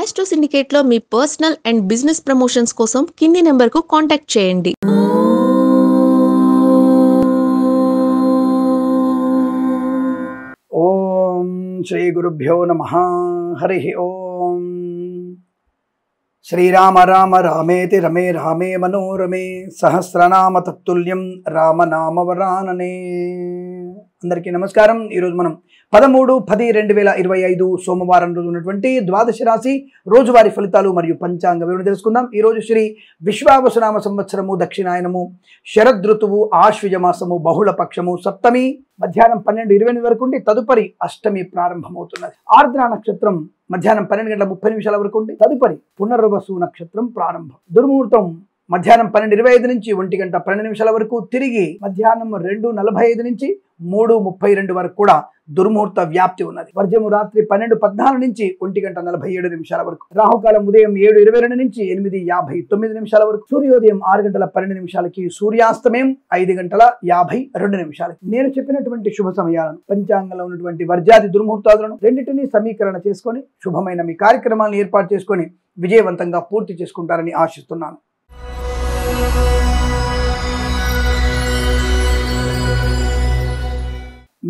Astro సిండికేట్లో మీ personal and business promotions కోసం కింది నెంబర్కు కాంటాక్ట్ చేయండి. ఓం శ్రీ గురుభ్యో నమః. హరి ఓం. శ్రీరామ రామ రామేతి రమే రామే మనోరమే సహస్రనామ తత్తుల్యం రామనామవరాననే. అందరికీ నమస్కారం. ఈరోజు మనం 13/10/2025 సోమవారం రోజు ఉన్నటువంటి ద్వాదశ రాశి రోజువారీ ఫలితాలు మరియు పంచాంగ వివరణ తెలుసుకుందాం. ఈరోజు శ్రీ విశ్వావసునామ సంవత్సరము దక్షిణాయనము శరదృతువు ఆశ్వజ మాసము బహుళ పక్షము సప్తమి మధ్యాహ్నం 12:20 వరకు ఉండి తదుపరి అష్టమి ప్రారంభమవుతున్నది. ఆర్ద్ర నక్షత్రం మధ్యాహ్నం 12:30 వరకు ఉండి తదుపరి పునర్వసు నక్షత్రం ప్రారంభం. దుర్ముహూర్తం మధ్యాహ్నం 12:25 నుంచి 1:12 వరకు, తిరిగి మధ్యాహ్నం 2:45 నుంచి 3:32 వరకు కూడా దుర్ముహూర్త వ్యాప్తి ఉన్నది. వర్జము రాత్రి 12:14 నుంచి 1:47 వరకు, రాహుకాలం ఉదయం 7:22 నుంచి 8:59 వరకు, సూర్యోదయం 6:12 సూర్యాస్తమయం 5:52. నేను చెప్పినటువంటి శుభ సమయాలను పంచాంగంలో ఉన్నటువంటి వర్జాది దుర్ముహూర్తాలను రెండింటినీ సమీకరణ చేసుకొని శుభమైన మీ కార్యక్రమాలను ఏర్పాటు చేసుకొని విజయవంతంగా పూర్తి చేసుకుంటారని ఆశిస్తున్నాను.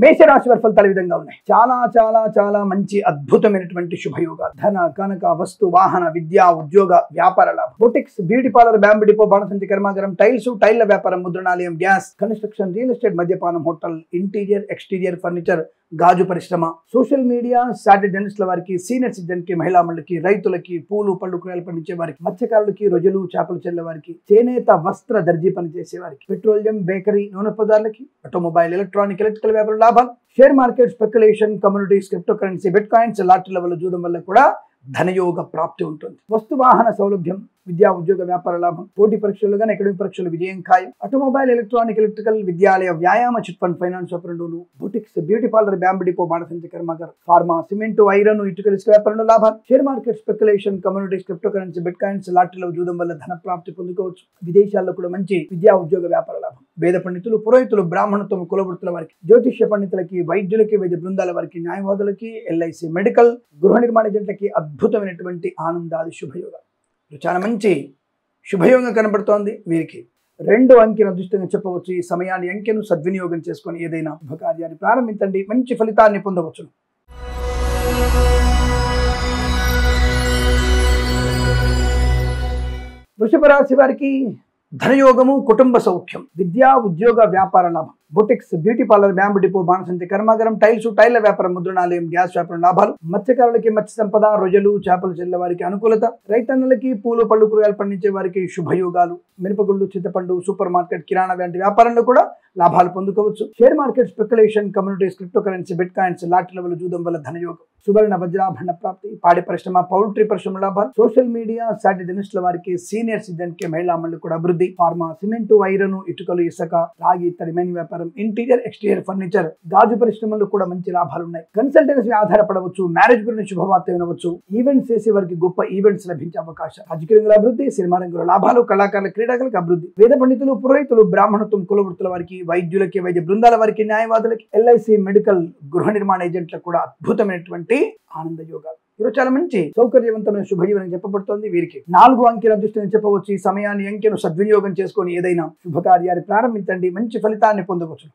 మేషరాశి వారి ఫలితాలు విధంగా ఉన్నాయి. చాలా చాలా చాలా మంచి అద్భుతమైనటువంటి శుభయోగాలు. ధన కనక వస్తు వాహన విద్యా ఉద్యోగ వ్యాపార లాభం. Boutiques, beauty parlour, bamboo depot, బాణసంచి కర్మాగారం, టైల్స్, టైళ్ల వ్యాపారం, ముద్రణాలయం, గ్యాస్, కన్స్ట్రక్షన్, రియల్ ఎస్టేట్, మద్యపానం, హోటల్, ఇంటీరియర్ ఎక్స్టీరియర్ ఫర్నిచర్, గాజు పరిశ్రమ, సోషల్ మీడియా, సాటిలైట్ జర్నలిస్టుల వారికి, సీనియర్ సిటిజన్ కి, మహిళా మండలికి, రైతులకి, పూలు పళ్ళు కూరగాయలు పండించే వారికి, మత్స్యకారులకి, రొయ్యలు చేపలు చెల్లె వారికి, చేనేత వస్త్ర దర్జీ పనిచేసే వారికి, పెట్రోలియం, బేకరీ, నూనె పదార్థాలకి, ఆటోమొబైల్, ఎలక్ట్రానిక్, ఎలక్ట్రికల్ వ్యాపార లాభాలు, share market, speculation, communities, crypto currency, bit coins, లాటరీల వల్ల జూదం వల్ల కూడా ధనయోగ ప్రాప్తి ఉంటుంది. వస్తు వాహన సౌలభ్యం, విద్యా ఉద్యోగ వ్యాపార లాభం, పోటీ పరీక్షలు కానీ అకాడమిక్ పరీక్షలు విజయం ఖాయం, ఆటోమొబైల్, ఎలక్ట్రానిక్, ఎలక్ట్రికల్, విద్యాలయ, వ్యాయామ, చిట్ ఫండ్, ఫైనాన్స్ వ్యాపారంలోను, boutiques, beauty parlour, bamboo depot, బాణసంచి కర్మాగారం, ఫార్మా, సిమెంట్, ఐరన్, ఇటుకల వ్యాపారంలో లాభాలు, share market, speculation, communities, crypto currency, bit coins, లాటరీల జూదం వల్ల ధన ప్రాప్తి పొందుకోవచ్చు. విదేశాల్లో కూడా మంచి విద్యా ఉద్యోగ వ్యాపార లాభం. వేద పండితులు, పురోహితులు, బ్రాహ్మణత్వం, కులవృత్తుల వారికి, జ్యోతిష్య పండితులకి, వైద్యులకి, వైద్య బృందాల వారికి, న్యాయవాదులకి, ఎల్ఐసి, మెడికల్, గృహ నిర్మాణ ఏజెంట్లకి అద్భుతమైనటువంటి ఆనందాది శుభయోగాలు. చాలా మంచి శుభయోగం కనబడుతోంది. వీరికి 2 అంకెను అదృష్టంగా చెప్పవచ్చు. ఈ సమయాన్ని అంకెను సద్వినియోగం చేసుకొని ఏదైనా శుభకార్యాన్ని ప్రారంభించండి, మంచి ఫలితాన్ని పొందవచ్చు. వృషభ రాశి వారికి ధనయోగము, కుటుంబ సౌఖ్యం, విద్యా ఉద్యోగ వ్యాపార లాభం, boutiques, beauty parlour, bamboo depot, బాణసంచి కర్మాగారం, టైల్స్, టైళ్ల వ్యాపారం, ముద్రణాలయం, గ్యాస్ వ్యాపారం లాభాలు, మత్స్యకారులకి మత్స్య సంపద, రొయ్యలు చేపలు చెల్లె వారికి అనుకూలత, రైతన్నలకి, పూలు పళ్ళు కూరగాయలు పండించే వారికి శుభయోగాలు, మినపగుళ్ళు, చింతపండు, సూపర్ మార్కెట్, కిరాణా వంటి వ్యాపారంలో కూడా లాభాలు పొందుకోవచ్చు. Share market, speculation, communities, crypto currency, bit coins, లాటరీల వల్ల జూదం వల్ల ధనయోగం, సువర్ణ వజ్రాభరణ ప్రాప్తి, పాడి పరిశ్రమ, పౌల్ట్రీ పరిశ్రమ లాభాలు, సోషల్ మీడియా, సాటిలైట్ జర్నలిస్టుల వారికి, సీనియర్ సిటిజన్ కి, మహిళా మండలి కూడా అభివృద్ధి, ఫార్మా, సిమెంటు, ఐరన్, ఇటుకలు, ఇసుక, రాగి, తడిమైన వ్యాపారం, ఇంటీరియర్ ఎక్స్టీరియర్ ఫర్నిచర్, గాజు పరిశ్రమల్లో కూడా మంచి లాభాలు ఉన్నాయి. కన్సల్టెన్సీ ఆధారపడవచ్చు. మ్యారేజ్ గురించి శుభవార్త వినవచ్చు. ఈవెంట్స్ చేసే వారికి గొప్ప ఈవెంట్స్ లభించే అవకాశం. రాజకీయ రంగుల అభివృద్ధి, సినిమా రంగుల లాభాలు, కళాకారుల, క్రీడాకారులకు అభివృద్ధి, వేద పండితులు, పురోహితులు, బ్రాహ్మణత్వం, కులవృత్తుల వారికి, వైద్యులకి, వైద్య బృందాల వారికి, న్యాయవాదులకి, ఎల్ఐసి, మెడికల్, గృహ నిర్మాణ ఏజెంట్లకు కూడా అద్భుతమైనటువంటి ఆనంద యోగాలు. ఈరోజు చాలా మంచి సౌకర్యవంతమైన శుభజీవనం చెప్పబడుతోంది. వీరికి 4 అంకెల అదృష్టం చెప్పవచ్చు. ఈ సమయాన్ని అంకెను సద్వినియోగం చేసుకొని ఏదైనా శుభకార్యాన్ని ప్రారంభించండి, మంచి ఫలితాన్ని పొందవచ్చు.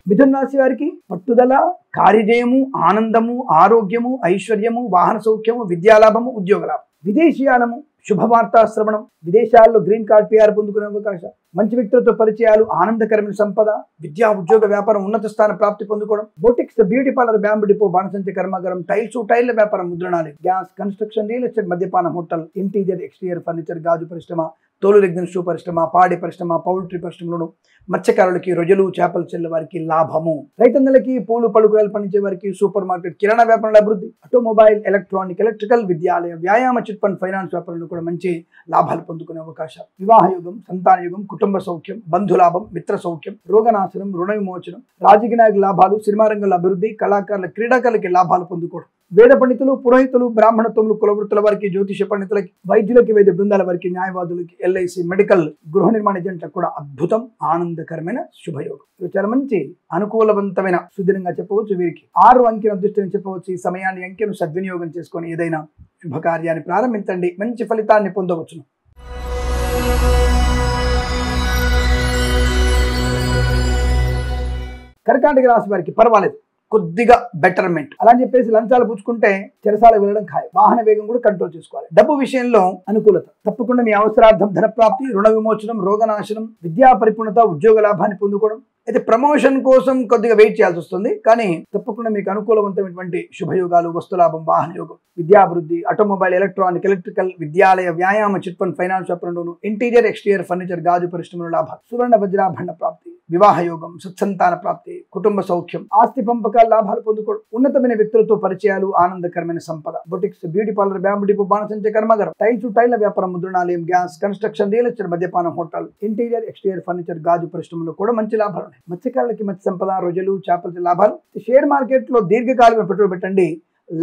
మిథున రాశి వారికి పట్టుదల, కార్యజయము, ఆనందము, ఆరోగ్యము, ఐశ్వర్యము, వాహన సౌఖ్యము, విద్యాలాభము, ఉద్యోగ లాభం, విదేశీయానము, శుభవార్తా శ్రవణం, విదేశాల్లో గ్రీన్ కార్డ్ PR పొందుకునే అవకాశం, మంచి వ్యక్తులతో పరిచయాలు, ఆనందకరమైన సంపద, విద్యా ఉద్యోగ వ్యాపారం, ఉన్నత స్థాన ప్రాప్తి పొందుకోవడం, boutiques, beauty parlour, bamboo depot, బాణసంచి కర్మాగారం, టైల్స్, టైళ్ల వ్యాపారం, ముద్రణాలయం, గ్యాస్, కన్స్ట్రక్షన్, రియల్ ఎస్టేట్, మద్యపానం, హోటల్, ఇంటీరియర్ ఎక్స్టీరియర్ ఫర్నిచర్, గాజు పరిశ్రమ, తోలు రెగ్జిన్ షూ పరిశ్రమ, పాడి పరిశ్రమ, పౌల్ట్రీ పరిశ్రమలను, మత్స్యకారులకి, రొయ్యలు చేపలు చెల్లె వారికి లాభము, రైతన్నలకి, పూలు పళ్ళు కూరగాయలు పండించే వారికి, సూపర్ మార్కెట్, కిరాణా వ్యాపారంలో అభివృద్ధి, ఆటోమొబైల్, ఎలక్ట్రానిక్, ఎలక్ట్రికల్, విద్యాలయ, వ్యాయామ, చిట్ ఫండ్, ఫైనాన్స్ వ్యాపారంలో కూడా మంచి లాభాలు పొందుకునే అవకాశాలు. వివాహ యోగం, సంతాన యోగం, కుటుంబ సౌఖ్యం, బంధులాభం, మిత్ర సౌఖ్యం, రోగనాశనం, రుణ విమోచనం, రాజకీయ నాయకుల లాభాలు, సినిమా రంగంలో అభివృద్ధి, కళాకారుల, క్రీడాకారులకి లాభాలు పొందుకోవడం, వేద పండితులు, పురోహితులు, బ్రాహ్మణత్వములు, కులవృత్తుల వారికి, జ్యోతిష పండితులకి, వైద్యులకి, వైద్య బృందాల వారికి, న్యాయవాదులకి, ఎల్ఐసి, మెడికల్, గృహ నిర్మాణ ఏజెంట్లకు కూడా అద్భుతం, ఆనందకరమైన శుభయోగం. ఇది చాలా మంచి అనుకూలవంతమైన సుదినంగా చెప్పవచ్చు. వీరికి 6 అంకెను అదృష్టం చెప్పవచ్చు. ఈ సమయాన్ని అంకెను సద్వినియోగం చేసుకొని ఏదైనా శుభకార్యాన్ని ప్రారంభించండి, మంచి ఫలితాన్ని పొందవచ్చును. కర్కాటక రాశి వారికి పర్వాలేదు, కొద్దిగా బెటర్మెంట్. అలా అని చెప్పేసి లంచాలు పుచ్చుకుంటే చెరసాలకు వెళ్ళడం ఖాయం. వాహన వేగం కూడా కంట్రోల్ చేసుకోవాలి. డబ్బు విషయంలో అనుకూలత తప్పకుండా మీ అవసరార్థం ధనప్రాప్తి, రుణ విమోచనం, రోగనాశనం, విద్యా పరిపూర్ణత, ఉద్యోగ లాభాన్ని పొందుకోవడం. అయితే ప్రమోషన్ కోసం కొద్దిగా వెయిట్ చేయాల్సి వస్తుంది, కానీ తప్పకుండా మీకు అనుకూలవంతమైనటువంటి శుభయోగాలు, వస్తులాభం, వాహన యోగం, విద్యాభివృద్ధి, ఆటోమొబైల్, ఎలక్ట్రానిక్, ఎలక్ట్రికల్, విద్యాలయ, వ్యాయామ, చిట్ ఫండ్, ఫైనాన్స్ వ్యాపారంలోను, ఇంటీరియర్, ఎక్స్టీరియర్ ఫర్నిచర్, గాజు పరిశ్రమల లాభాలు, సువర్ణ వజ్రాభరణ ప్రాప్తి, వివాహ యోగం, సత్సంతాన ప్రాప్తి, కుటుంబ సౌఖ్యం, ఆస్తి పంపకాల లాభాలు పొందుకోవడం, ఉన్నతమైన వ్యక్తులతో పరిచయాలు, ఆనందకరమైన సంపద, boutiques, beauty parlour, bamboo depot, బాణసంచ కర్మాగారం, టైల్ల వ్యాపారం, ముద్రణాలయం, గ్యాస్, కన్స్ట్రక్షన్, రియల్ ఎస్టేట్, మద్యపానం, హోటల్, ఇంటీరియర్, ఎక్స్టీరియర్ ఫర్నిచర్, గాజు పరిశ్రమలో కూడా మంచి లాభాలు. మత్స్యకారులకి మత్స్య సంపద, రొయ్యలు, చేపల లాభాలు. షేర్ మార్కెట్ లో దీర్ఘకాలిక పెట్టుబడి పెట్టండి.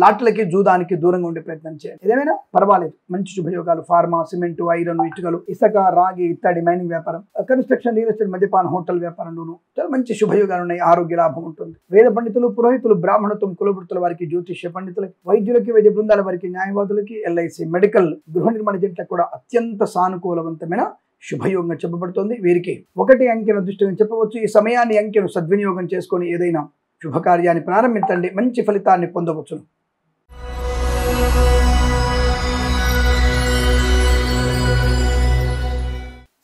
లాట్లకి, జూదానికి దూరంగా ఉండే ప్రయత్నం చేయండి. ఏదేమైనా పర్వాలేదు, మంచి శుభయోగాలు. ఫార్మా, సిమెంట్, ఐరన్, ఇటుకలు, ఇసుక, రాగి, ఇత్తడి, మైనింగ్ వ్యాపారం, కన్స్ట్రక్షన్, రియల్ ఎస్టేట్, మద్యపాన, హోటల్ వ్యాపారంలోనూ చాలా మంచి శుభయోగాలు ఉన్నాయి. ఆరోగ్య లాభం ఉంటుంది. వేద పండితులు, పురోహితులు, బ్రాహ్మణత్వం, కులవృత్తుల వారికి, జ్యోతిష్య పండితులకి, వైద్యులకి, వైద్య బృందాల వారికి, న్యాయవాదులకి, ఎల్ఐసి, మెడికల్, గృహ నిర్మాణ ఏజెంట్లకు కూడా అత్యంత సానుకూలవంతమైన శుభయోగంగా చెప్పబడుతుంది. వీరికి 1 అంకెను అదృష్టంగా చెప్పవచ్చు. ఈ సమయాన్ని అంకెను సద్వినియోగం చేసుకొని ఏదైనా శుభకార్యాన్ని ప్రారంభించండి, మంచి ఫలితాన్ని పొందవచ్చును.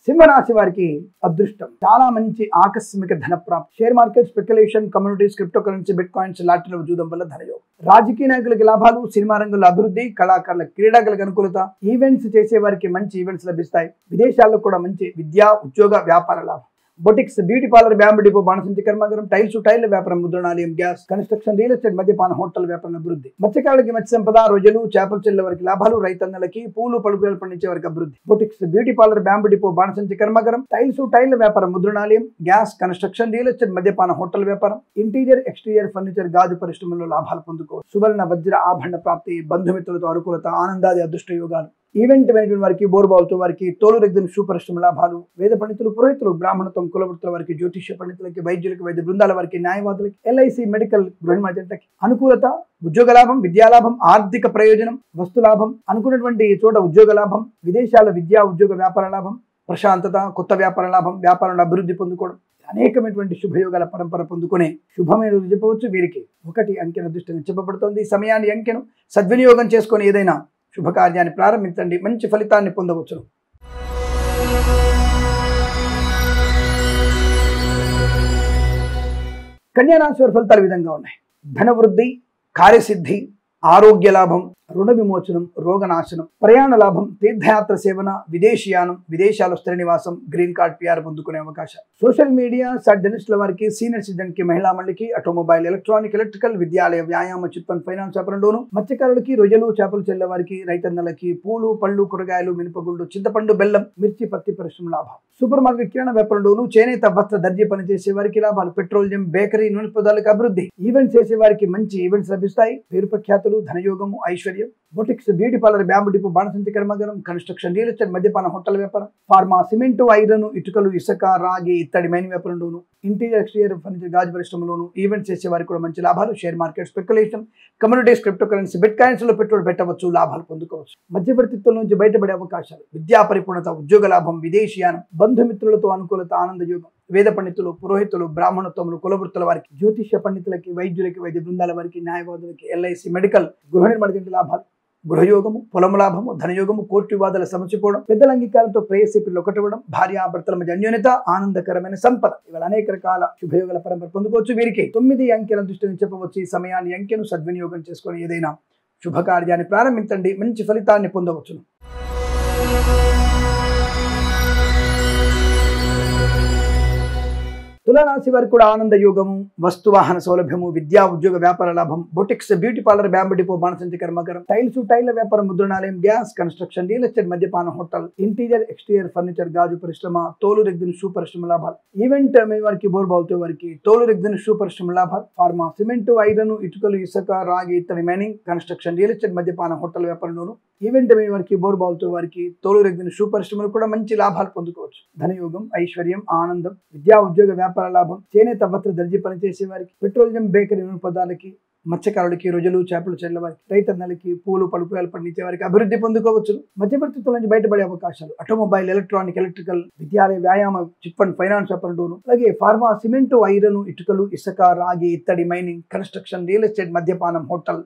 సింహరాశి వారికి అదృష్టం చాలా మంచి ఆకస్మిక ధన ప్రాప్తి. Share market, speculation, communities, crypto currency, bit coins, లాటరీల జూదం వల్ల ధనయోగం. రాజకీయ నాయకులకి లాభాలు, సినిమా రంగంలో అభివృద్ధి, కళాకారుల, క్రీడాకులకు అనుకూలత, ఈవెంట్స్ చేసే వారికి మంచి ఈవెంట్స్ లభిస్తాయి. విదేశాల్లో కూడా మంచి విద్యా, ఉద్యోగ, వ్యాపార లాభం. Boutiques, beauty parlour, bamboo depot, బాణసంచ కర్మాగారం, టైల్ల వ్యాపారం, ముద్రణాలయం, గ్యాస్, కన్స్ట్రక్షన్, రియల్ ఎస్టేట్, మద్యపాన, హోటల్ వ్యాపారం అభివృద్ధి. మత్స్యకారులకి మత్స్య సంపద, రొయ్యలు, చేపల చెల్లెల వారికి లాభాలు. రైతన్నలకి పూలు, పలుకులు పండించే వారికి అభివృద్ధి. Boutiques, beauty parlour, bamboo depot, బాణసంచ కర్మాగారం, టైల్ల వ్యాపారం, ముద్రణాలయం, గ్యాస్, కన్స్ట్రక్షన్, రియల్ ఎస్టేట్, మద్యపాన, హోటల్ వ్యాపారం, ఇంటీరియర్, ఎక్స్టీరియర్ ఫర్నిచర్, గాజు పరిశ్రమలో లాభాలు పొందుకోవచ్చు. సువర్ణ వజ్ర ఆభరణ ప్రాప్తి, బంధుమిత్రులతో అనుకూలత, ఆనందాది అదృష్ట యోగాలు. ఈవెంట్ మేనేజ్మెంట్ వారికి, బోర్బావులతో వారికి, తోలు రెగ్జిన్ షూ పరిశ్రమ లాభాలు. వేద పండితులు, పురోహితులు, బ్రాహ్మణత్వం, కులవృత్తుల వారికి, జ్యోతిష్య పండితులకి, వైద్యులకి, వైద్య బృందాల వారికి, న్యాయవాదులకి, ఎల్ఐసి, మెడికల్, గృహ నిర్మాణ ఏజెంట్లకి అనుకూలత, ఉద్యోగ లాభం, విద్యాలాభం, ఆర్థిక ప్రయోజనం, వస్తు లాభం, అనుకున్నటువంటి చోట ఉద్యోగ లాభం, విదేశాల విద్యా, ఉద్యోగ, వ్యాపార లాభం, ప్రశాంతత, కొత్త వ్యాపార లాభం, వ్యాపారంలో అభివృద్ధి పొందుకోవడం, అనేకమైనటువంటి శుభయోగాల పరంపర పొందుకునే శుభమైన రోజు చెప్పవచ్చు. వీరికి 1 అంకెను అదృష్టంగా చెప్పబడుతోంది. ఈ సమయాన్ని అంకెను సద్వినియోగం చేసుకొని ఏదైనా శుభకార్యాన్ని ప్రారంభించండి, మంచి ఫలితాన్ని పొందవచ్చును. కన్యా రాశి వారి ఫలితాలు ఈ విధంగా ఉన్నాయి. ధనవృద్ధి, కార్యసిద్ధి, ఆరోగ్య లాభం, రుణ విమోచనం, రోగనాశనం, ప్రయాణ లాభం, తీర్థయాత్ర సేవన, విదేశీయానం, విదేశాల్లో స్థిర నివాసం, గ్రీన్ కార్డ్, పిఆర్ పొందుకునే అవకాశం. సోషల్ మీడియా, జర్నలిస్టుల వారికి, సీనియర్ సిటిజన్ కి, మహిళా మండలికి, ఆటోమొబైల్, ఎలక్ట్రానిక్, ఎలక్ట్రికల్, విద్యాలయ, వ్యాయామ, చిట్ ఫండ్, ఫైనాన్స్ వ్యాపారంలోను, మత్స్యకారులకి, రొయ్యలు, చేపలు చెల్లె వారికి, రైతన్నలకి, పూలు, పళ్ళు, కూరగాయలు, మినపగుండు, చింతపండు, బెల్లం, మిర్చి, పత్తి పరిశ్రమ లాభాలు. సూపర్ మార్కెట్, కిరాణా వ్యాపారంలోను, చేనేత, వస్త్ర, దర్జీ పనిచేసే వారికి లాభాలు. పెట్రోలియం, బేకరీ, నూనె పదార్థాలకు అభివృద్ధి. ఈవెంట్స్ చేసే వారికి మంచి ఈవెంట్స్ లభిస్తాయి. పేరు ప్రఖ్యాతులు, ధనయోగము, ఐశ్వర్యం. Boutiques, beauty parlour, bamboo depot, బాణసంచ కర్మాగారం, కన్స్ట్రక్షన్, రియల్ ఎస్టేట్, మద్యపాన, హోటల్ వ్యాపారం, ఫార్మా, సిమెంట్, ఐరన్, ఇటుకలు, ఇసుక, రాగి, ఇత్తడి, మైనింగ్ వ్యాపారంలోను, ఇంటీరియర్, ఎక్స్టీరియర్ ఫర్నిచర్, గాజు పరిశ్రమలోను, ఈవెంట్స్ చేసే వారికి కూడా మంచి లాభాలు. Share market, speculation, communities, crypto currency, bit coins లో పెట్టుబడి పెట్టవచ్చు, లాభాలు పొందుకోవచ్చు. మధ్యవర్తిత్వం నుంచి బయటపడే అవకాశాలు, విద్యా పరిపూర్ణత, ఉద్యోగ లాభం, విదేశీయానం, బంధుమిత్రులతో అనుకూలత, ఆనంద యోగం. వేద పండితులు, పురోహితులు, బ్రాహ్మణత్వములు, కులవృత్తుల వారికి, జ్యోతిష్య పండితులకి, వైద్యులకి, వైద్య బృందాల వారికి, న్యాయవాదులకి, ఎల్ఐసి, మెడికల్, గృహ నిర్మాణ లాభాలు. గృహయోగము, పొలము లాభము, ధనయోగము, కోర్టు వివాదాల సమసిపోవడం, పెద్దల అంగీకారంతో ప్రేయసి పిల్లలు ఒకటవడం, భార్యాభర్తల మధ్య అన్యోన్యత, ఆనందకరమైన సంపద. ఇవాళ అనేక రకాల శుభయోగాల పరంపర పొందుకోవచ్చు. వీరికి 9 అంకెల దృష్టిని చెప్పవచ్చు. ఈ సమయాన్ని అంకెను సద్వినియోగం చేసుకొని ఏదైనా శుభకార్యాన్ని ప్రారంభించండి, మంచి ఫలితాన్ని పొందవచ్చును. తులారాశి వారికి కూడా ఆనంద యోగము, వస్తువాహన సౌలభ్యము, విద్యా ఉద్యోగ వ్యాపార లాభం, boutiques, beauty parlour, bamboo depot, బాణసంచి కర్మాగారం, టైల్స్, టైల్ల వ్యాపారం, ముద్రణాలయం, గ్యాస్ కన్స్ట్రక్షన్, రియల్ ఎస్టేట్, మద్యపాన హోటల్, ఇంటీరియర్ ఎక్స్టీరియర్ ఫర్నిచర్, గాజు పరిశ్రమ, తోలు రెగ్దిన షూ పరిశ్రమ లాభాలు. ఈవెంట్ వారికి బోర్బావుతో వారికి తోలు రెగ్దిన షూ పరిశ్రమ లాభాలు. ఫార్మా, సిమెంట్, ఐరన్, ఇటుకలు, ఇసుక, రాగి, ఇత్తడి, మైనింగ్, కన్స్ట్రక్షన్, రియల్ ఎస్టేట్, మద్యపాన హోటల్ వ్యాపారంలోను ఈవెంట్ వారికి బోర్బావుతో వారికి తోలు రెగ్దిన షూ పరిశ్రమలు కూడా మంచి లాభాలు పొందుకోవచ్చు. ధనయోగం, ఐశ్వర్యం, ఆనందం, విద్యా ఉద్యోగ వ్యాపార లాభం, చేనేత వస్త్ర దర్జీ పనిచేసే వారికి, పెట్రోలియం, బేకరీ పదార్థాలకి, మత్స్యకారులకి, రొయ్యలు, చేపలు చెల్లె వారికి, రైతన్నలకి, పూలు పలుకురాలు పండించే వారికి అభివృద్ధి పొందుకోవచ్చు. మధ్యవర్తిత్వం నుంచి బయటపడే అవకాశాలు, ఆటోమొబైల్, ఎలక్ట్రానిక్, ఎలక్ట్రికల్, విద్యాలయ, వ్యాయామ, చిట్ ఫండ్, ఫైనాన్స్ వ్యాపారంలోను, అలాగే ఫార్మా, సిమెంట్, ఐరన్, ఇటుకలు, ఇసుక, రాగి, ఇత్తడి, మైనింగ్, కన్స్ట్రక్షన్, రియల్ ఎస్టేట్, మద్యపానం, హోటల్,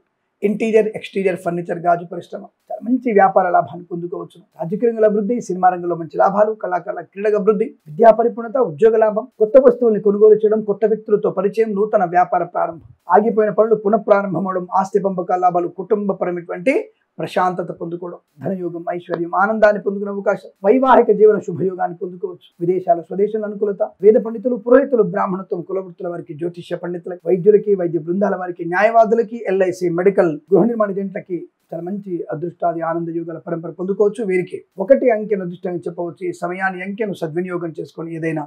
ఇంటీరియర్ ఎక్స్టీరియర్ ఫర్నిచర్, గాజు పరిశ్రమ చాలా మంచి వ్యాపార లాభాన్ని పొందుకోవచ్చు. రాజకీయ రంగంలో అభివృద్ధి, సినిమా రంగంలో మంచి లాభాలు, కళాకారుల క్రీడల అభివృద్ధి, విద్యా పరిపూర్ణత, ఉద్యోగ లాభం, కొత్త వస్తువుల్ని కొనుగోలు చేయడం, కొత్త వ్యక్తులతో పరిచయం, నూతన వ్యాపార ప్రారంభం, ఆగిపోయిన పనులు పునఃప్రారంభమవడం, ఆస్తి పంపకాల లాభాలు, కుటుంబపరమైనటువంటి ప్రశాంతత పొందుకోవడం. ధనయోగం, ఐశ్వర్యం, ఆనందాన్ని పొందుకునే అవకాశం, వైవాహిక జీవన శుభయోగాన్ని పొందుకోవచ్చు. విదేశాల, స్వదేశాల అనుకూలత, వేద పండితులు, పురోహితులు, బ్రాహ్మణత్వం, కులవృత్తుల వారికి, జ్యోతిష్య పండితులకి, వైద్యులకి, వైద్య బృందాల వారికి, న్యాయవాదులకి, ఎల్ఐసి, మెడికల్, గృహ నిర్మాణ ఏజెంట్లకి చాలా మంచి అదృష్టాది ఆనంద యోగాల పరంపర పొందుకోవచ్చు. వీరికి 1 అంకెను అదృష్టంగా చెప్పవచ్చు. ఈ సమయాన్ని, అంకెను సద్వినియోగం చేసుకొని ఏదైనా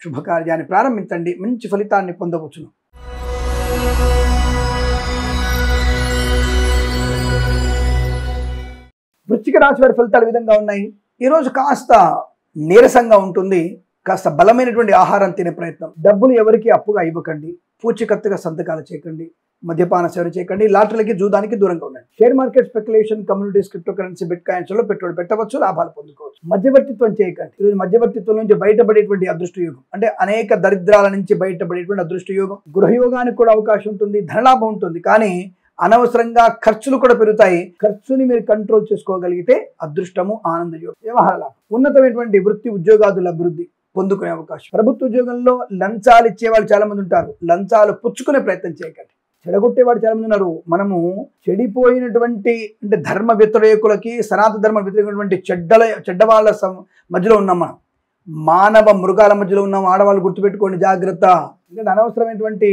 శుభకార్యాన్ని ప్రారంభించండి, మంచి ఫలితాన్ని పొందవచ్చును. వృశ్చిక రాశి వారి ఫలితాలు ఈ విధంగా ఉన్నాయి. ఈరోజు కాస్త నీరసంగా ఉంటుంది. కాస్త బలమైనటువంటి ఆహారం తినే ప్రయత్నం. డబ్బులు ఎవరికి అప్పుగా ఇవ్వకండి. పూచికత్తుగా సంతకాలు చేయకండి. మద్యపాన సేవ చేయకండి. లాటరీలకి, జూదానికి దూరంగా ఉండండి. Share market, speculation, communities, crypto currency, bit coins లో పెట్టుబడి పెట్టవచ్చు, లాభాలు పొందుకోవచ్చు. మధ్యవర్తిత్వం చేయకండి. ఈరోజు మధ్యవర్తిత్వం నుంచి బయటపడేటువంటి అదృష్ట యోగం, అంటే అనేక దరిద్రాల నుంచి బయటపడేటువంటి అదృష్ట యోగం. గృహయోగానికి కూడా అవకాశం ఉంటుంది, ధనలాభం ఉంటుంది. కానీ అనవసరంగా ఖర్చులు కూడా పెరుగుతాయి. ఖర్చుని మీరు కంట్రోల్ చేసుకోగలిగితే అదృష్టము, ఆనంద యోగం. వ్యవహార లాభం, ఉన్నతమైనటువంటి వృత్తి ఉద్యోగాదుల అభివృద్ధి పొందుకునే అవకాశం. ప్రభుత్వ ఉద్యోగంలో లంచాలు ఇచ్చే వాళ్ళు చాలా మంది ఉంటారు. లంచాలు పుచ్చుకునే ప్రయత్నం చేయకండి. చెడగొట్టేవాడు చాలా మంది ఉన్నారు. మనము చెడిపోయినటువంటి, అంటే ధర్మ వ్యతిరేకులకి, సనాతన ధర్మ వ్యతిరేకమైనటువంటి చెడ్డవాళ్ళ మధ్యలో ఉన్నాం. మనం మానవ మృగాల మధ్యలో ఉన్నాం. ఆడవాళ్ళు గుర్తుపెట్టుకోండి, జాగ్రత్త. ఎందుకంటే అనవసరమైనటువంటి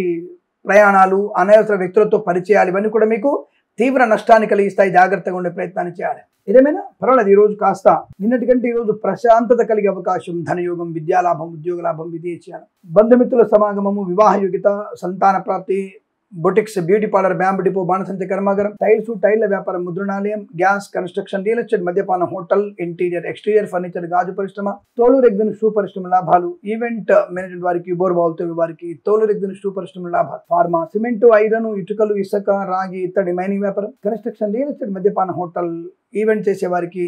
ప్రయాణాలు, అనవసర వ్యక్తులతో పరిచయాలు, ఇవన్నీ కూడా మీకు తీవ్ర నష్టాన్ని కలిగిస్తాయి. జాగ్రత్తగా ఉండే ప్రయత్నాన్ని చేయాలి. ఏదేమైనా పర్వాలేదు. ఈరోజు కాస్త నిన్నటి కంటే ఈరోజు ప్రశాంతత కలిగే అవకాశం. ధనయోగం, విద్యాలాభం, ఉద్యోగ లాభం, విదేశీయాలు, బంధుమిత్రుల సమాగమము, వివాహ యోగ్యత, సంతాన ప్రాప్తి, boutiques, beauty parlour, bamboo depot, బాణసంచి కర్మాగారం, టైల్స్, టైల్ల వ్యాపారం, ముద్రణాలయం, గ్యాస్ కన్స్ట్రక్షన్, రియల్ ఎస్టేట్, మద్యపాన హోటల్, ఇంటీరియర్ ఎక్స్టీరియర్ ఫర్నిచర్, గాజు పరిశ్రమ, తోలు రెగ్దిన షూ పరిశ్రమ లాభాలు. ఈవెంట్ మేనేజ్మెంట్ వారికి, బోర్బావులతో వారికి తోలు రెగ్దిన షూ పరిశ్రమ లాభాలు. ఫార్మా, సిమెంట్, ఐరన్, ఇటుకలు, ఇసుక, రాగి, ఇత్తడి, మైనింగ్ వ్యాపారం, కన్స్ట్రక్షన్, రియల్ ఎస్టేట్, మద్యపాన హోటల్, ఈవెంట్ చేసే వారికి,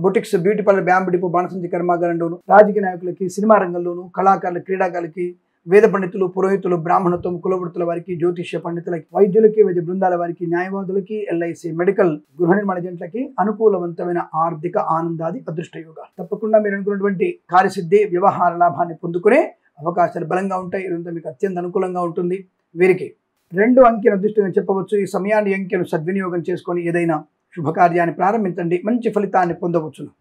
boutiques, beauty parlour, bamboo depot, బాణసంచి కర్మాగారంలోను, రాజకీయ నాయకులకి, సినిమా రంగంలోను, కళాకారుల, క్రీడాకారులకి, వేద పండితులు, పురోహితులు, బ్రాహ్మణత్వం, కులవృత్తుల వారికి, జ్యోతిష్య పండితులకి, వైద్యులకి, వైద్య బృందాల వారికి, న్యాయవాదులకి, ఎల్ఐసి, మెడికల్, గృహ నిర్మాణ ఏజెంట్లకి అనుకూలవంతమైన ఆర్థిక ఆనందాది అదృష్ట యోగాలు. తప్పకుండా మీరు అనుకున్నటువంటి కార్యసిద్ధి, వ్యవహార లాభాన్ని పొందుకునే అవకాశాలు బలంగా ఉంటాయి. ఇదంతా మీకు అత్యంత అనుకూలంగా ఉంటుంది. వీరికి 2 అంకెను అదృష్టంగా చెప్పవచ్చు. ఈ సమయాన్ని, అంకెను సద్వినియోగం చేసుకొని ఏదైనా శుభకార్యాన్ని ప్రారంభించండి, మంచి ఫలితాన్ని పొందవచ్చును.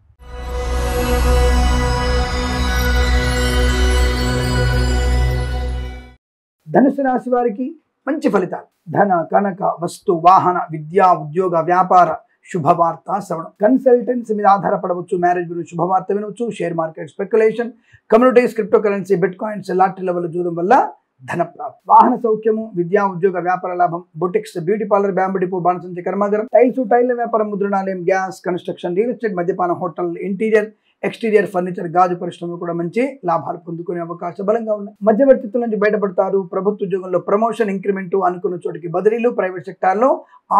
ధనుసు రాశి వారికి మంచి ఫలితాలు. ధన, కనక, వస్తు, వాహన, విద్యా, ఉద్యోగ, వ్యాపార శుభవార్త శ్రవణం. కన్సల్టెన్సీ మీద ఆధారపడవచ్చు. మ్యారేజ్ గురించి శుభవార్త వినవచ్చు. Share market, speculation, communities, crypto currency, bit coins, lottery level జూదం వల్ల ధన ప్రాప్తి. వాహన సౌఖ్యము, విద్యా ఉద్యోగ వ్యాపార లాభం, boutiques, beauty parlour, bamboo depot, బాణసంచి కర్మాగారం, టైల్స్, టైల్ల వ్యాపారం, ముద్రణాలయం, గ్యాస్ కన్స్ట్రక్షన్, రియల్ ఎస్టేట్, మద్యపాన హోటల్, ఇంటీరియర్ ఎక్స్టీరియర్ ఫర్నిచర్, గాజు పరిశ్రమలు కూడా మంచి లాభాలు పొందుకునే అవకాశం బలంగా ఉన్నాయి. మధ్యవర్తిత్వం నుంచి బయటపడతారు. ప్రభుత్వ ఉద్యోగంలో ప్రమోషన్, ఇంక్రిమెంట్, అనుకున్న చోటికి బదిలీలు, ప్రైవేట్ సెక్టార్లో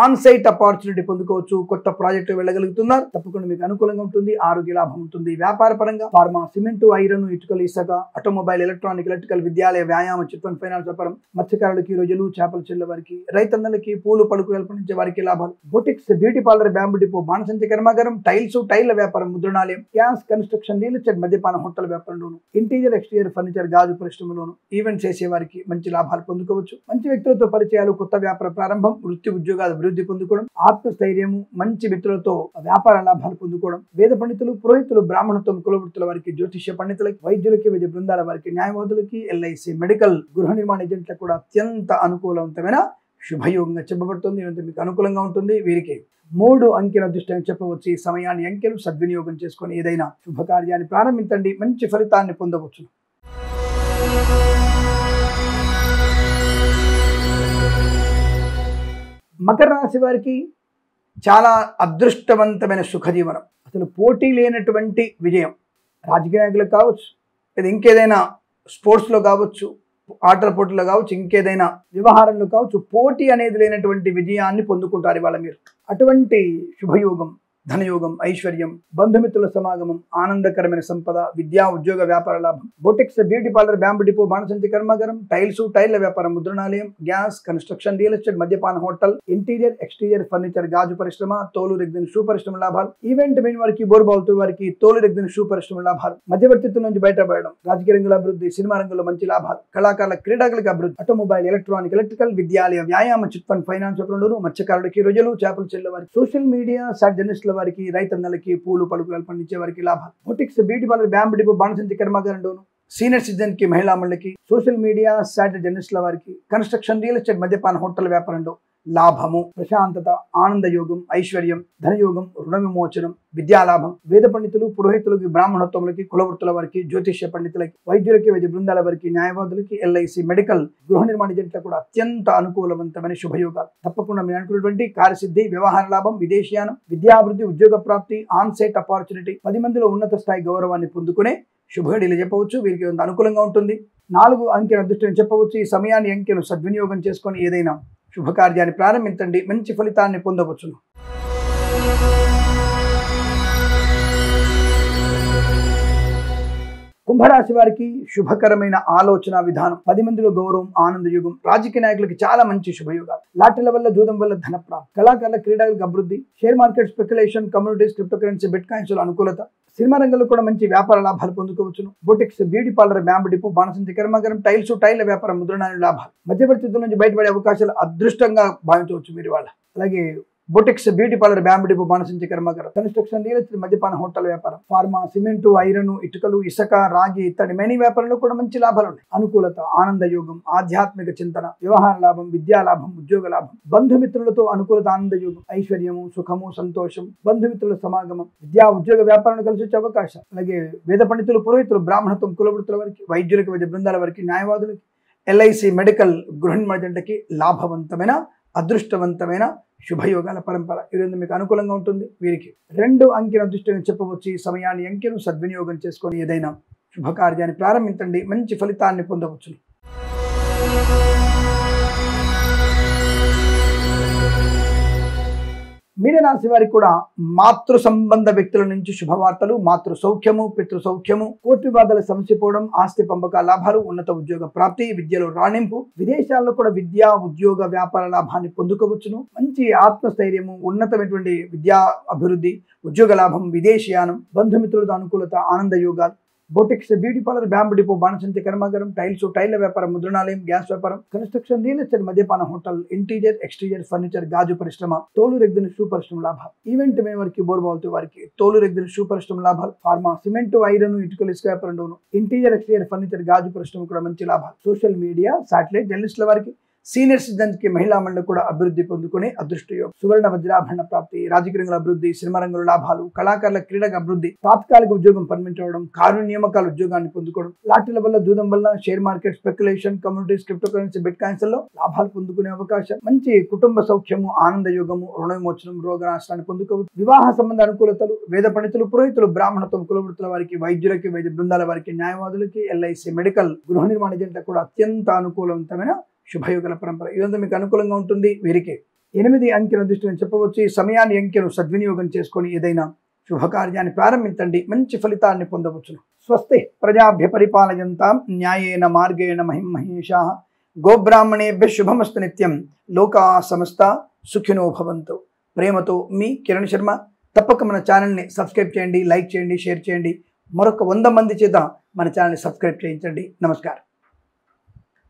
ఆన్ సైట్ ఆపర్చునిటీ పొందుకోవచ్చు. కొత్త ప్రాజెక్టు వెళ్ళగలుగుతున్నారు. తప్పకుండా మీకు అనుకూలంగా ఉంటుంది. ఆరోగ్య లాభం ఉంటుంది. వ్యాపార పరంగా ఫార్మా, సిమెంట్, ఐరన్, ఇటుకలు, ఇసుక, ఆటోమొబైల్, ఎలక్ట్రానిక్, ఎలక్ట్రికల్, విద్యాలయ, వ్యాయామ, చిట్ ఫండ్, ఫైనాన్స్ వ్యాపారం, మత్స్యకారులకి, రొయ్యలు, చేపలు చెల్లె వారికి, రైతన్నలకి, పూలు పలుకురాలు పండించే వారికి లాభాలు. Boutiques, beauty parlour, bamboo depot, బాణసంచి కర్మాగారం, టైల్స్, టైల్ల వ్యాపారం, ముద్రణాలయం, గ్యాస్ కన్స్ట్రక్షన్, రియల్ ఎస్టేట్, మద్యపాన హోటల్ వ్యాపారంలోను, ఇంటీరియర్ ఎక్స్టీరియర్ ఫర్నిచర్, గాజు పరిశ్రమలోను, ఈవెంట్స్ చేసే వారికి మంచి లాభాలు పొందుకోవచ్చు. మంచి వ్యక్తులతో పరిచయాలు, కొత్త వ్యాపార ప్రారంభం, వృత్తి ఉద్యోగాల అభివృద్ధి పొందుకోవడం, ఆత్మస్థైర్యము, మంచి మిత్రులతో వ్యాపార లాభాలు పొందుకోవడం, వేద పండితులు, పురోహితులు, బ్రాహ్మణత్వం, కులవృత్తుల వారికి, జ్యోతిష్య పండితులకి, వైద్యులకి, వైద్య బృందాల వారికి, న్యాయవాదులకి, ఎల్ఐసి, మెడికల్, గృహ నిర్మాణ ఏజెంట్లకు కూడా అత్యంత అనుకూలవంతమైన శుభయోగంగా చెప్పబడుతుంది. మీకు అనుకూలంగా ఉంటుంది. వీరికి 3 అంకెల అదృష్టంగా చెప్పవచ్చు. ఈ సమయాన్ని అంకెలు సద్వినియోగం చేసుకొని ఏదైనా శుభకార్యాన్ని ప్రారంభించండి, మంచి ఫలితాన్ని పొందవచ్చు. మకర రాశి వారికి చాలా అదృష్టవంతమైన సుఖజీవనం. అసలు పోటీ లేనటువంటి విజయం. రాజకీయ నాయకులు కావచ్చు, లేదా ఇంకేదైనా స్పోర్ట్స్లో కావచ్చు, ఆటల పోటీలో కావచ్చు, ఇంకేదైనా వ్యవహారంలో కావచ్చు, పోటీ అనేది లేనటువంటి విజయాన్ని పొందుకుంటారు ఇవాళ మీరు. అటువంటి శుభయోగం, ధనయోగం, ఐశ్వర్యం, బంధుమిత్రుల సమాగమం, ఆనందకరమైన సంపద, విద్యా ఉద్యోగ వ్యాపార లాభం, boutiques, beauty parlour, bamboo depot, బాణసంచి కర్మాగారం, టైళ్ల వ్యాపారం, ముద్రణాలయం, గ్యాస్, కన్స్ట్రక్షన్, రియల్ ఎస్టేట్, మద్యపాన హోటల్, ఇంటీరియర్ ఎక్స్టీరియర్ ఫర్నిచర్, గాజు పరిశ్రమ, తోలు రెగ్జిన్ షూ పరిశ్రమ లాభాలు, ఈవెంట్ మెయిన్ వారికి, బోర్బాల్తో వారికి, తోలు రెగ్జిన్ షూ పరిశ్రమ లాభాలు, మధ్యవర్తిత్వం నుంచి బయటపడడం, రాజకీయ రంగంలో అభివృద్ధి, సినిమా రంగంలో మంచి లాభాలు, కళాకారుల, క్రీడాకులకు అభివృద్ధి, ఆటోమొబైల్, ఎలక్ట్రానిక్, ఎలక్ట్రికల్, విద్యాలయ, వ్యాయామ, చిట్ ఫండ్, ఫైనాన్స్ వ్యాపారంలోను, మత్స్యకారులకి, రొయ్యలు, చేపలు చెల్లె వారికి, సోషల్ మీడియా, జర్నలిస్టుల వారికి, రైతన్నలకి, పూలు పలుకులు పండించే వారికి లాభాలు, boutiques, beauty parlour, bamboo depot, బాణసంచి కర్మాగారంలోను, సీనియర్ సిటిజన్ కి, మహిళా మండలికి, సోషల్ మీడియా, జర్నలిస్టుల వారికి, కన్స్ట్రక్షన్, రియల్ ఎస్టేట్, మద్యపాన హోటల్ వ్యాపారంలో లాభము, ప్రశాంతత, ఆనందయోగం, ఐశ్వర్యం, ధనయోగం, రుణ విమోచనం, విద్యాలాభం, వేద పండితులు, పురోహితులకి, బ్రాహ్మణత్వములకి, కులవృత్తుల వారికి, జ్యోతిష్య పండితులకి, వైద్యులకి, వైద్య బృందాల వారికి, న్యాయవాదులకి, ఎల్ఐసి, మెడికల్, గృహ నిర్మాణ ఏజెంట్లకు కూడా అత్యంత అనుకూలవంతమైన శుభయోగాలు. తప్పకుండా మీరు అనుకున్నటువంటి కార్యసిద్ధి, వ్యవహార లాభం, విదేశీయానం, విద్యాభివృద్ధి, ఉద్యోగ ప్రాప్తి, ఆన్ సైట్ ఆపర్చునిటీ, 10 మందిలో ఉన్నత స్థాయి గౌరవాన్ని పొందుకునే శుభగడిలు చెప్పవచ్చు. వీరికి అనుకూలంగా ఉంటుంది. 4 అంకెల అదృష్టం చెప్పవచ్చు. ఈ సమయాన్ని అంకెను సద్వినియోగం చేసుకొని ఏదైనా శుభకార్యాన్ని ప్రారంభించండి, మంచి ఫలితాన్ని పొందవచ్చును. కుంభరాశి వారికి శుభకరమైన ఆలోచన విధానం, 10 మందిలో గౌరవం, ఆనందయుగం, రాజకీయ నాయకులకి చాలా మంచి శుభయోగాలు, లాటరీల వల్ల, జూదం వల్ల ధనప్రాప్తి, కళాకారుల, క్రీడలకు అభివృద్ధి, share market, speculation, communities, crypto currency, bit coins అనుకూలత, సినిమా రంగంలో కూడా మంచి వ్యాపార లాభాలు పొందుకోవచ్చును. Boutiques, beauty parlour, bamboo depot, బాణసంచి కర్మాగారం, టైళ్ల వ్యాపారం, ముద్రణాల లాభాలు, మధ్యవర్తిత్వం నుంచి బయటపడే అవకాశాలు అదృష్టంగా భావించవచ్చు మీరు వాళ్ళ. అలాగే boutiques, beauty parlour, bamboo depot, బాణసంచి కర్మాగారం, కన్స్ట్రక్షన్, రియల్ ఎస్టేట్, మద్యపాన హోటల్ వ్యాపారం, ఫార్మా, సిమెంటు, ఐరన్, ఇటుకలు, ఇసుక, రాగి, ఇత్తడి, మెనీ వ్యాపారంలో కూడా మంచి లాభాలు ఉన్నాయి. అనుకూలత, ఆనందయోగం, ఆధ్యాత్మిక చింతన, వ్యవహార లాభం, విద్యా లాభం, ఉద్యోగ లాభం, బంధుమిత్రులతో అనుకూలత, ఆనందయోగం, ఐశ్వర్యము, సుఖము, సంతోషం, బంధుమిత్రుల సమాగమం, విద్యా ఉద్యోగ వ్యాపారాన్ని కలిసి వచ్చే అవకాశం. అలాగే వేద పండితులు, పురోహితులు, బ్రాహ్మణత్వం, కులవృత్తుల వారికి, వైద్యులకి, వైద్య బృందాల వారికి, న్యాయవాదులకి, ఎల్ఐసి, మెడికల్, గృహ నిర్మాణ ఏజెంట్లకి లాభవంతమైన, అదృష్టవంతమైన శుభయోగాల పరంపర ఈరోజు మీకు అనుకూలంగా ఉంటుంది. వీరికి 2 అంకెల అదృష్టంగా చెప్పవచ్చు. ఈ సమయాన్ని అంకెను సద్వినియోగం చేసుకొని ఏదైనా శుభకార్యాన్ని ప్రారంభించండి, మంచి ఫలితాన్ని పొందవచ్చు. మీనరాశి వారికి కూడా మాతృ సంబంధ వ్యక్తుల నుంచి శుభవార్తలు, మాతృ సౌఖ్యము, పితృ సౌఖ్యము, కోర్టు వివాదాల సమసిపోవడం, ఆస్తి పంపక లాభాలు, ఉన్నత ఉద్యోగ ప్రాప్తి, విద్యలో రాణింపు, విదేశాల్లో కూడా విద్యా ఉద్యోగ వ్యాపార లాభాన్ని పొందుకోవచ్చును. మంచి ఆత్మస్థైర్యము, ఉన్నతమైనటువంటి విద్యా అభివృద్ధి, ఉద్యోగ లాభం, విదేశీయానం, బంధుమిత్రులతో అనుకూలత, ఆనంద యోగాలు, boutiques, beauty parlour, bamboo depot, బాణసంచి కర్మాగారం, టైళ్ల వ్యాపారం, ముద్రణాలయం, గ్యాస్ వ్యాపారం, కన్స్ట్రక్షన్, రియల్ ఎస్టేట్, మద్యపాన హోటల్, ఇంటీరియర్ ఎక్స్టీరియర్ ఫర్నిచర్, గాజు పరిశ్రమ, తోలు రెగ్జిన్ షూ పరిశ్రమ లాభాలు, ఈవెంట్ మెయిన్ వారికి, బోర్బాల్తో వారికి, తోలు రెగ్జిన్ షూ పరిశ్రమ లాభాలు, ఫార్మా, సిమెంటు, ఐరన్, ఇటుకలు, ఇసుక వ్యాపారంలోను, ఇంటీరియర్ ఎక్స్టీరియర్ ఫర్నిచర్, గాజు పరిశ్రమ కూడా మంచి లాభాలు, సోషల్ మీడియా, శాటిలైట్, జర్నలిస్టుల వారికి, సీనియర్ సిటిజన్స్ కి, మహిళా మండలి కూడా అభివృద్ధి పొందుకునే అదృష్టయోగం, సువర్ణ వజ్రాభరణ ప్రాప్తి, రాజకీయ రంగంలో అభివృద్ధి, సినిమా రంగంలో లాభాలు, కళాకారుల, క్రీడకు అభివృద్ధి, తాత్కాలిక ఉద్యోగం పర్మనెంట్ అవ్వడం, కారు నియామకాల ఉద్యోగాన్ని పొందుకోవడం, లాటరీల వల్ల, జూదం వల్ల, share market, speculation, communities, crypto currency, bit coins లో లాభాలు పొందుకునే అవకాశం, మంచి కుటుంబ సౌఖ్యము, ఆనంద యోగము, రుణ విమోచనం, రోగనాశాన్ని పొందుకోవచ్చు, వివాహ సంబంధ అనుకూలతలు, వేద పండితులు, పురోహితులు, బ్రాహ్మణత్వం, కులవృత్తుల వారికి, వైద్యులకి, వైద్య బృందాల వారికి, న్యాయవాదులకి, ఎల్ఐసి, మెడికల్, గృహ నిర్మాణ ఏజెంట్లకు కూడా అత్యంత అనుకూలవంతమైన శుభయోగాల పరంపర ఇదంతా మీకు అనుకూలంగా ఉంటుంది. వీరికి 8 అంకెల అదృష్టం చెప్పవచ్చు. ఈ సమయాన్ని అంకెను సద్వినియోగం చేసుకొని ఏదైనా శుభకార్యాన్ని ప్రారంభించండి, మంచి ఫలితాన్ని పొందవచ్చును. స్వస్తి ప్రజాభ్య పరిపాలయంతాం న్యాయేన మార్గేణ మహిమహేషాః గోబ్రాహ్మణేభ్య శుభమస్తు నిత్యం లోకా సమస్త సుఖినో భవంతు. ప్రేమతో మీ కిరణ్ శర్మ. తప్పక మన ఛానల్ని సబ్స్క్రైబ్ చేయండి, లైక్ చేయండి, షేర్ చేయండి. మరొక 100 మంది చేత మన ఛానల్ని సబ్స్క్రైబ్ చేయించండి. నమస్కారం.